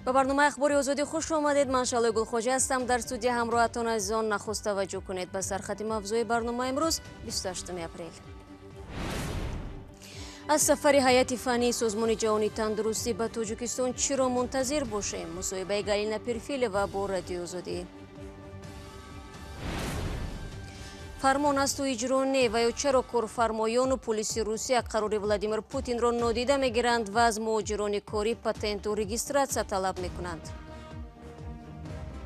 ба барномаи ахбори озодӣ хуш омадед. Ман Шалои Гулхоҷа ҳастам. Дар студия ҳамроҳатон азизон нахуст таваҷҷӯҳ кунед ба сархати мавзӯи барномаи имрӯз 28 апрел. аз сафари ҳайати фаннии Созмони ҷаҳонии тандурустӣ ба Тоҷикистон чиро мунтазир бошем? Мусоҳибаи Галина Перфилева бо Радиои Озодӣ. фармон асту иҷро не ва ё чаро корфармоёну полиси Русия қарори Владимир Путинро нодида мегиранд ва аз муҳоҷирони кори патенту регистратсия талаб мекунанд?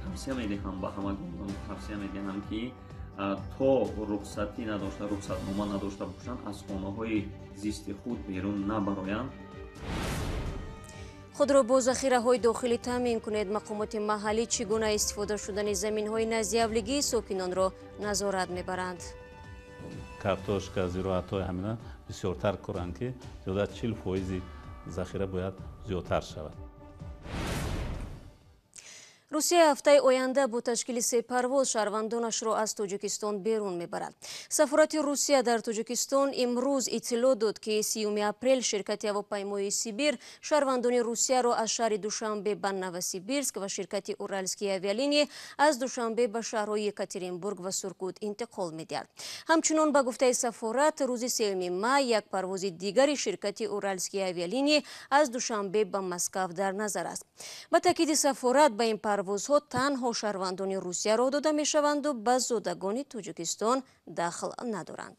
тавсия медиҳам ба ҳамагон, тавсия медиҳам ки то рухсатӣ надошта, рухсатнома надошта бошанд, аз хонаҳои зисти худ берун набароянд. худро бо захираҳои дохилӣ таъмин кунед. мақомоти маҳаллӣ чӣ гуна истифода шудани заминҳои назявлигии сокинонро назорат мебаранд? картошка, зироатҳои ҳамина бисёртар кунанд ки зиёда 40% захира бояд зиёдтар шавад. русия ҳафтаи оянда бо ташкили 3 парвоз шаҳрвандонашро аз Тоҷикистон берун мебарад. Сафорати Русия дар Тоҷикистон имрӯз иттилоъ дод ки 30 апрел ширкати ҳавопаймои Сибир шаҳрвандони Русияро аз шаҳри Душанбе ба Новосибирск ва ширкати Уральские авиалинии аз Душанбе ба шаҳрҳои Екатеринбург ва Сургут интиқол медиҳад. ҳамчунон ба гуфтаи сафорат рӯзи 3 май як парвози дигари ширкати Уральские авиалинии аз Душанбе ба Москав дар назар аст. ба таъкиди сафорат ба ин парвозҳо танҳо шаҳрвандони Русияро дода мешаванду ба зодагони Тоҷикистон дахл надоранд.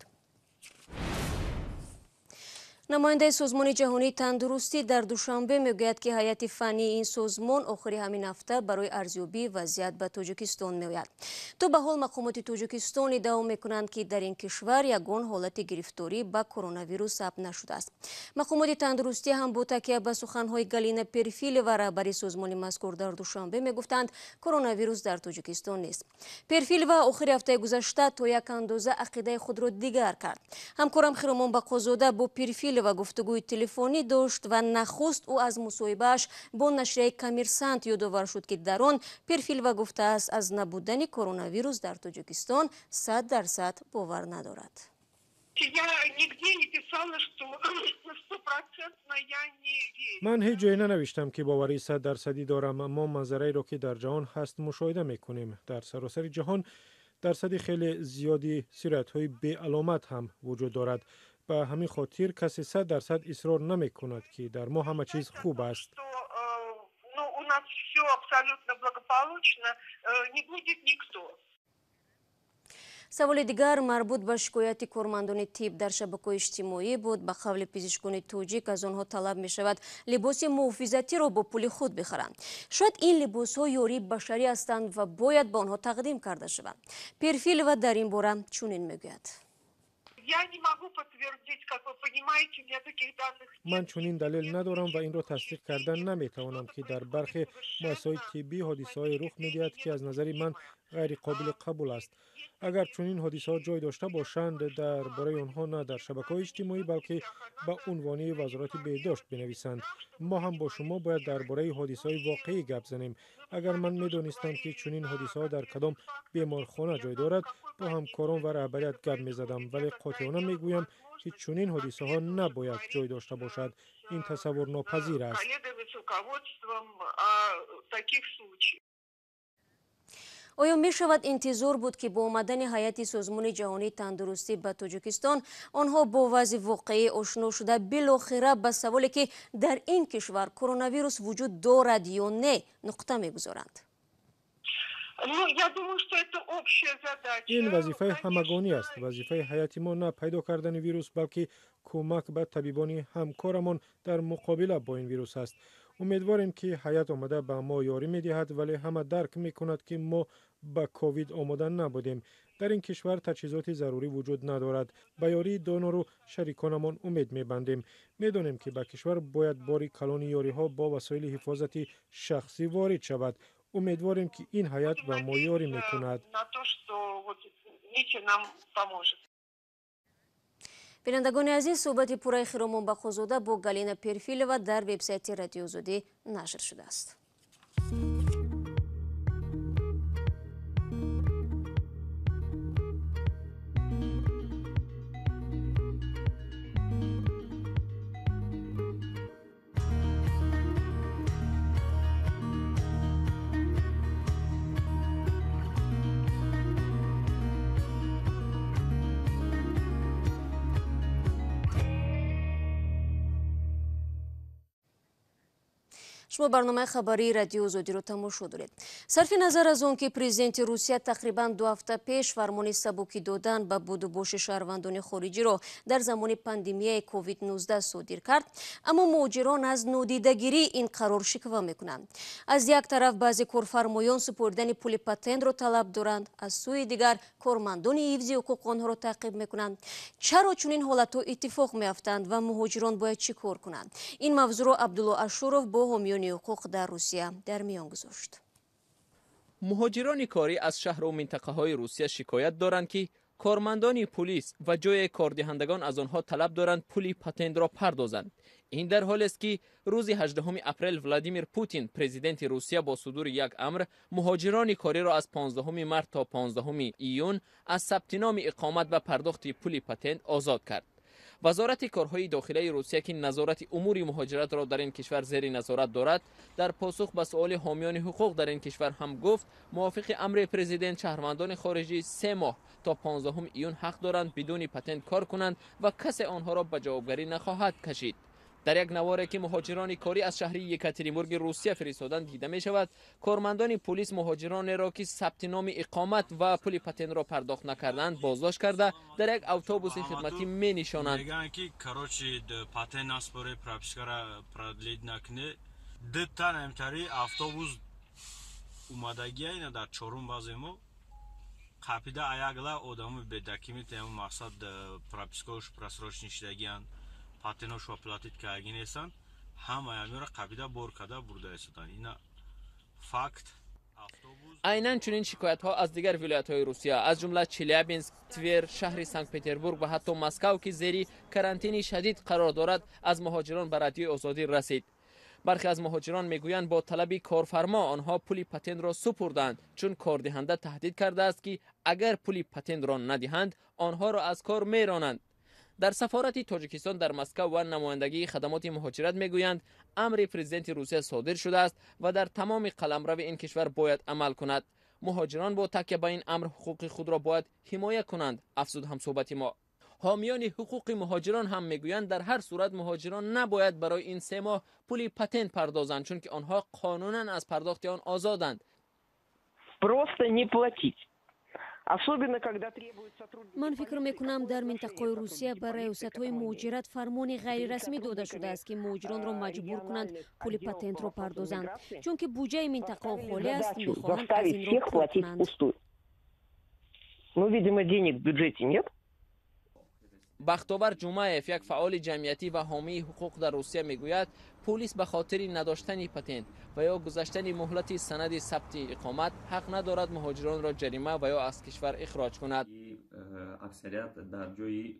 намояндаи Созмони ҷаҳонии тандурустӣ дар Душанбе мегӯяд ки ҳайати фаннии ин созмон охири ҳамин ҳафта барои арзёбии вазъият ба Тоҷикистон меояд. то ба ҳол мақомоти Тоҷикистон иддао мекунанд ки дар ин кишвар ягон ҳолати гирифторӣ ба коронавирус сабт нашудааст. мақомоти тандурустӣ ҳам бо такя ба суханҳои Галина Перфилева, раҳбари созмони мазкур дар Душанбе, мегуфтанд коронавирус дар Тоҷикистон нест. Перфилева охири ҳафтаи гузашта то як андоза ақидаи худро дигар кард. ҳамкорам Хиромон Бақозода бо Перфилева гуфтугӯи телефонӣ дошт ва нахуст ӯ аз мусоҳибааш бо нашрияи Коммерсант ёдовар шуд ки дар он Перфилева гуфтааст аз набудани коронавирус дар Тоҷикистон 100% бовар надорад. ман ҳеҷ ҷое нанавиштам ки боварии 100% дорам, аммо манзараеро ки дар ҷаҳон ҳаст мушоҳида мекунем. дар саросари ҷаҳон дарсади хеле зиёди сироятҳои беаломат ҳам вуҷуд дорад. ба ҳамин хотир касе 100% исрор намекунад ки дар мо ҳама чиз хуб аст. саволи дигар марбут ба шикояти кормандони тиб дар шабакаҳои иҷтимоӣ буд. ба қавли пизишкони тоҷик аз онҳо талаб мешавад либоси муҳофизатиро бо пули худ бихаранд. шояд ин либосҳо ёрии башарӣ ҳастанд ва бояд ба онҳо тақдим карда шаванд. Перфилева дар ин бора чунин мегӯяд. ман чунин далел надорам ва инро тасдиқ карда наметавонам ки дар бархе муассисаҳои тиббӣ ҳодисаҳое рух медиҳад ки аз назари ман ғайриқобили қабул аст. агар чунин ҳодисаҳо ҷой дошта бошанд, дар бораи онҳо на дар шабакаҳои иҷтимоӣ балки ба унвони вазорати беҳдошт бинависанд. мо ҳам бо шумо бояд дар бораи ҳодисаҳои воқеӣ гап занем. агар ман медонистам ки чунин ҳодисаҳо дар кадом беморхона ҷой дорад, бо ҳамкорон ва раҳбарият гап мезадам, вале қотиёна мегӯям ки чунин ҳодисаҳо набояд ҷой дошта бошад. ин тасаввурнопазир аст. оё мешавад интизор буд ки бо омадани ҳайати Созмони ҷаҳонии тандурустӣ ба Тоҷикистон онҳо бо вазъи воқеӣ ошно шуда билохира ба саволе ки дар ин кишвар коронавирус вуҷуд дорад ё не нуқта мегузоранд? ин вазифаи ҳамагонӣ аст. вазифаи ҳайати мо на пайдо кардани вирус, балки кӯмак ба табибони ҳамкорамон дар муқобила бо ин вирус аст. умедворем ки ҳаят омада ба мо ёрӣ медиҳад, вале ҳама дарк мекунад ки мо ба ковид омода набудем. дар ин кишвар таҷҳизоти зарурӣ вуҷуд надорад. ба ёрии донору шариконамон умед мебандем. медонем ки ба кишвар бояд бори калони ёриҳо бо васоили ҳифозати шахсӣ ворид шавад. умедворем ки ин ҳаят ба мо ёрӣ мекунад. бинандагони азиз, суҳбати пурраи Хиромон Бақозода бо Галина Перфилева дар вебсайти Радиои Озодӣ нашр шудааст. شما برنامه خبری رادیو озодӣ رو тамошо доред. صرف نظر از اون که президенти روسیه تقریبا 2 هفته پیش فرمان سبکی دادن به بود و باش شهروندان خارجی را در زمان پاندمیای کووید 19 صادر کرد، اما مهاجران از نادیدگیری این قرار شکوه میکنند. از یک طرف بعضی کارفرمایان سپردن پول پتنت را طلب دارند، از سوی دیگر کارمندان حفظ حقوق آنها را تعقیب میکنند. چرا چنین حالتها اتفاق میافتند و مهاجران باید چیکار کنند؟ این موضوع را عبدالله اشورов با حامیان حقوق در روسیه در میان گذاشت. مهاجران کاری از شهر و منطقه های روسیه شکایت دارند که کارمندان پلیس و جای کاردهندگان از آنها طلب دارند پول پتنت را پردازند. این در حالی است که روز 18 اپریل ولادیمیر پوتین پرزیدنت روسیه با صدور یک امر مهاجران کاری را از 15 مارس تا 15 ایون از ثبت نام اقامت و پرداخت پول پتنت آزاد کرد. وزارت کارهای داخلی روسیه که نظارت امور مهاجرت را در این کشور زیر نظارت دارد، در پاسخ به سؤال حامیان حقوق در این کشور هم گفت موافق امر پرزیدنت شهروندان خارجی 3 ماه تا 15 ایون حق دارند بدون پتنت کار کنند و کسی آنها را به جوابگری نخواهد کشید. در یک نواری که مهاجران کاری از شهر یکاترینبورگ روسیه فرستادند دیده می شود کارمندان پلیس مهاجران را که ثبت نام اقامت و پول پتنت را پرداخت نکردند بازداشت کرده در یک اتوبوس خدمتی می نشانند. میگن که کاروچی پتنت ناسپوره پراپسکارا پرادلید نکنه دتن امتری اتوبوس اومدگی اینا در چورم بازمو قاپیدا ayagla odamı bedakimi temu maksat propiskosh prasrochnishdagyan patenosh va platit kagin esan ham ayamira qapida borkada burda esan ina fakt عیناً چنین شکایت ها از دیگر ولایت های روسیه از جمله چلیابینسک، تور، شهر سنت پترزبورگ و حتی مسکو که زیر کرانتین شدید قرار دارد از مهاجران به رادیوی آزادی رسید. برخی از مهاجران میگویند با طلب کارفرما آنها پول پتنت را سپردند چون کاردهنده تهدید کرده است که اگر پول پتنت را ندهند آنها را از کار میرانند. در سفارت تاجیکستان در مسکو و نمایندگی خدمات مهاجرت میگویند امر پرزیدنت روسیه صادر شده است و در تمام قلمرو این کشور باید عمل کند. مهاجران با تکیه به این امر حقوق خود را باید حمایت کنند، افزود همصحبت ما. حامیان حقوق مهاجران هم میگویند در هر صورت مهاجران نباید برای این 3 ماه پول پتنت پردازند چون که آنها قانونا از پرداخت آن آزادند. Просто не платить. من فکر میکنم در منطقه روسیه برای ریاست‌های مهاجرت فرمان غیر رسمی داده شده است که مهاجران را مجبور کنند پول پتنت را پردازند چون که بودجه منطقه خالی است، میخواهند از این را پر کنند. Ну, видимо, денег в бюджете нет. بختاور جمعیف یک فعال جمعیتی و حامی حقوق در روسیه میگوید پلیس به خاطر نداشتن پتنت و یا گذشتن مهلت سند ثبت اقامت حق ندارد مهاجران را جریمه و یا از کشور اخراج کند. اکثریت در جای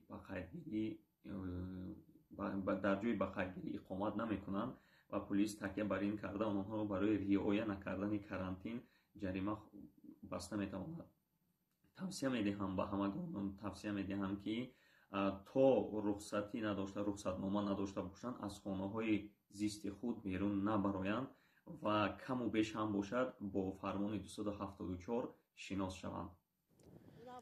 بقیگیری اقامت نمی کنند و پلیس تکیه بر این کرده آنها را برای رعایت نکردن کرانتین جریمه بسته می تواند. توصیه می دهم به همگان که تا رخصتی نداشته رخصتنامه نداشته باشند از خانه‌های زیست خود بیرون نبرایند و کم و بیش هم باشد با فرمان 274 شناس شوند.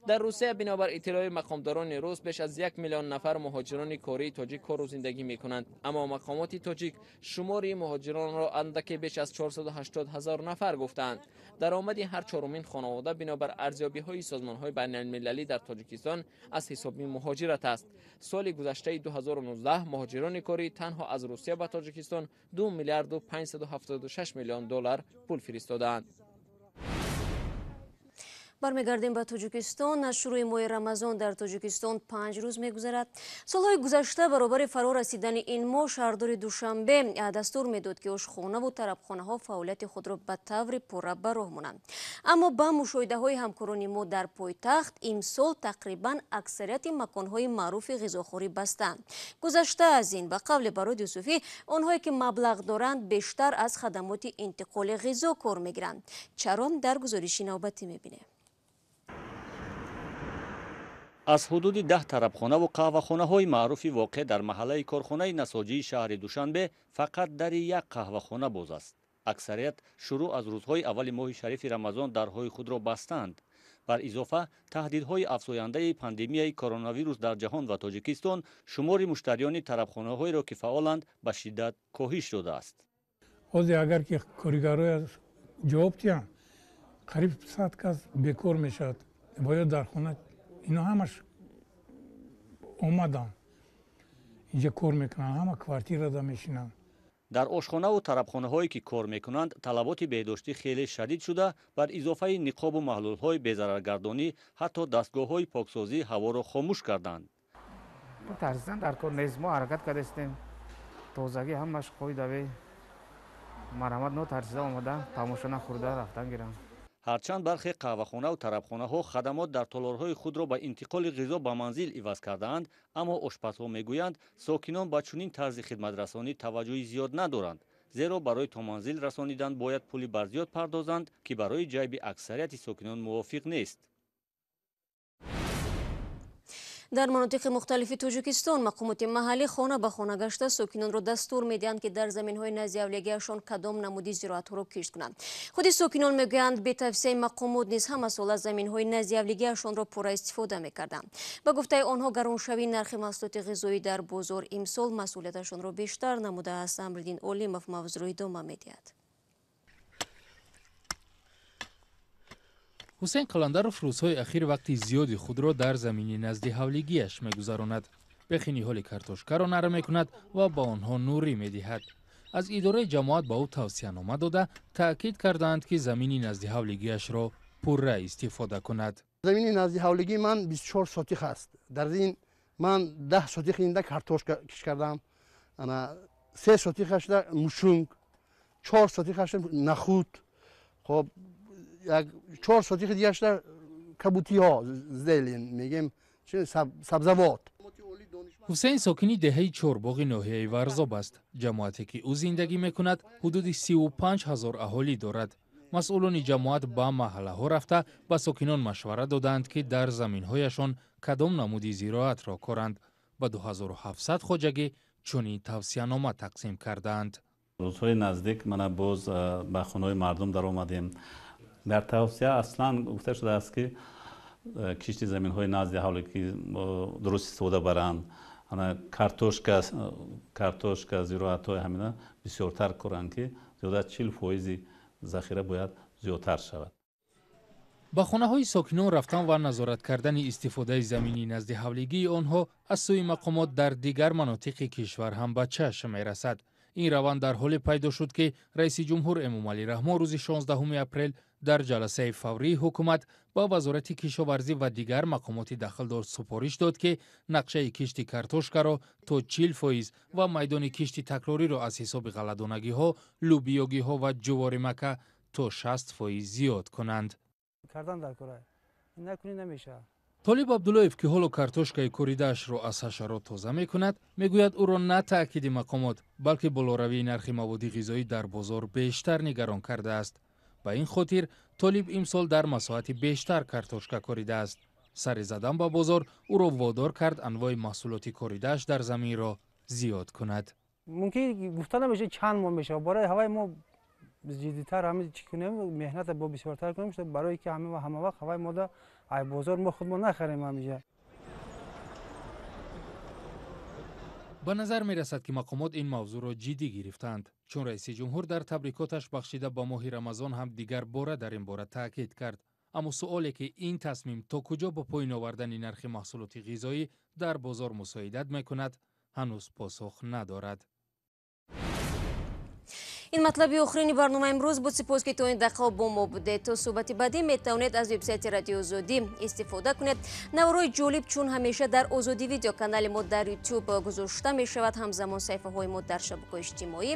در روسیه بنابر اطلاع مقامداران روس بیش از 1 میلیون نفر مهاجران کاری تاجیک کار و زندگی میکنند، اما مقامات تاجیک شمار مهاجران را اندکی بیش از 480,000 نفر گفتند. درآمد هر چهارمین خانواده بنابر ارزیابی‌های سازمان‌های بین‌المللی در تاجیکستان از حساب مهاجرت است. سال گذشته 2019 مهاجران کاری تنها از روسیه به تاجیکستان 2 میلیارد و 576 میلیون دلار پول فرستادند. برمیگردیم به تاجیکستان. از شروع ماه رمضان در تاجیکستان 5 روز میگذرد. سالهای گذشته برابر فرا رسیدن این ماه شهردار دوشنبه دستور میداد که اشخانه و طربخانه ها فعالیت خود را به طور پررو به راه مانند، اما با مشاهده های همکاران ما در پایتخت امسال تقریبا اکثریت مکان های معروف غذاخوری بستند. گذشته از این به قول برای یوسفی آنهایی که مبلغ دارند بیشتر از خدمات انتقال غذا کار میگیرند. چرا؟ در گزارش نوبتی میبینیم. از حدود 10 طربخانه و قهوه‌خانه‌های معروف واقع در محله کارخانه نساجی شهر دوشنبه فقط در یک قهوه‌خانه باز است. اکثریت شروع از روزهای اول ماه شریف رمضان درهای خود را بستند. بر اضافه تهدیدهای افزاینده پاندمیای کرونا ویروس در جهان و تاجیکستان شمار مشتریان طربخانه‌های را که فعالند به شدت کاهش داده است. ҳозир агар ки коригароя ҷавоб диҳанд қариб 100 кас бекор мешавад бояд дар хона ино ҳамаш омаданд инҷа кор мекунанд ҳама квартирада мешинанд. дар ошхонаву тарабхонаҳое ки кор мекунанд талаботи беҳдоштӣ хеле шадид шуда бар изофаи ниқобу маҳлулҳои безараргардонӣ ҳатто дастгоҳҳои поксозӣ ҳаворо хомӯш карданд. тарзан дар кор нез мо ҳаракат кардастем тозагӣ ҳамаш қоидаве марҳамат нотарсида омада тамошо нахӯрда рафтан гиранд. ҳарчанд бархе қаҳвахонаву тарабхонаҳо хадамот дар толорҳои худро ба интиқоли ғизо ба манзил иваз кардаанд, аммо ошпазҳо мегӯянд сокинон ба чунин тарзи хидматрасонӣ таваҷҷӯҳи зиёд надоранд, зеро барои то манзил расонидан бояд пули барзиёд пардозанд, ки барои ҷайби аксарияти сокинон мувофиқ нест. дар манотиқи мухталифи Тоҷикистон мақомоти маҳаллӣ хона ба хона гашта сокинонро дастур медиҳанд ки дар заминҳои назди авлиягиашон кадом намуди зироатҳоро кишт кунанд. худи сокинон мегӯянд бе тавсияи мақомот низ ҳама сола заминҳои назди авлиягиашонро пурра истифода мекарданд. ба гуфтаи онҳо гароншавии нархи маҳсулоти ғизоӣ дар бозор имсол масъулияташонро бештар намудааст. Амри Олимов мавзӯъро идома медиҳад. ҳусейн қаландаров рӯзҳои ахир вақти зиёди худро дар замини назди ҳавлигиаш мегузаронад. бехини ҳоли картошкаро нара мекунад ва ба онҳо нурӣ медиҳад. аз идораи ҷамоат ба ӯ тавсиянома дода таъкид карданд ки замини назди ҳавлигиашро пурра истифода кунад. замини назди ҳавлигии ман 24 сотих аст. дар ин ман 10 сотих инда картошка киш кардам, 3 сотихашда мушунг, 4 сотихашда нахут, хоб 4 сотихи дигашда кабутиҳо зелен мегем сабзавот. ҳусейн сокини деҳаи чорбоғи ноҳияи варзоб аст. ҷамоате ки ӯ зиндагӣ мекунад ҳудуди 35 000 аҳолӣ дорад. масъулони ҷамоат ба маҳаллаҳо рафта ба сокинон машвара доданд ки дар заминҳояшон кадом намуди зироатро коранд. ба 2700 хоҷагӣ чунин тавсиянома тақсим карданд. рӯзҳои наздик мана боз ба хонаҳои мардум даромадем. дар тавсия аслан гуфта шудааст ки кишти заминҳои назди ҳавлигӣ дуруст истифода баранд, картошка зироатҳои ҳамина бисёртар коранд ки зиёда 40% захира бояд зиёдтар шавад. ба хонаҳои сокинон рафтан ва назорат кардани истифодаи замини назди ҳавлигии онҳо аз сӯи мақомот дар дигар манотиқи кишвар ҳам ба чашм мерасад. ин раванд дар ҳоле пайдо шуд ки раиси ҷумҳур Эмомалӣ Раҳмон рӯзи 16 апрел дар ҷаласаи фаврии ҳукумат ба вазорати кишоварзӣ ва дигар мақомоти дахлдор супориш дод ки нақшаи кишти картошкаро то 40% ва майдони кишти такрориро аз ҳисоби ғалладонагиҳо, лӯбиёгиҳо ва ҷуворимака то 60% зиёд кунанд. толиб Абдуллоев ки ҳоло картошкаи коридаашро аз ҳашарот тоза мекунад, мегӯяд ӯро на таъкиди мақомот, балки болоравии нархи маводи ғизоӣ дар бозор бештар нигарон кардааст. ба ин хотир толиб имсол дар масоҳати бештар картошка коридааст. сари задан ба бозор ӯро водор кард анвои маҳсулоти коридааш дар заминро зиёд кунад. мумкин гуфта намешавад чанд мо мешавад, барои ҳаваи мо ҷиддитар ҳамин чӣ кунем, меҳнат бо бисёртар кунем, барои ки ҳама вақт ҳаваи мода ай бозор мо худмо нахарем ҳамиҷа. ба назар мерасад ки мақомот ин мавзӯъро ҷиддӣ гирифтанд, чун раиси ҷумҳур дар табрикоташ бахшида ба моҳи рамазон ҳам дигар бора дар ин бора таъкид кард. аммо суоле ки ин тасмим то куҷо ба поин овардани нархи маҳсулоти ғизоӣ дар бозор мусоидат мекунад, ҳанӯз посух надорад. ин матлаби охирини барнома имрӯз буд. сипос ки то ин дақиқа бо мо будед. то суҳбати баъдӣ метавонед аз вебсайти радиои Озодӣ истифода кунед. наворои ҷолиб чун ҳамеша дар Озодӣ видеоканали мо дар YouTube гузошта мешавад. ҳамзамон саҳифаҳои мо дар шабакаҳои иҷтимоӣ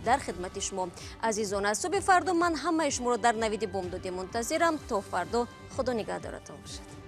дар хидмати шумо азизон аст. соби фардо ман ҳамаи шуморо дар навиди бомдодӣ мунтазирам. то фардо худо нигаҳдоратон бошад.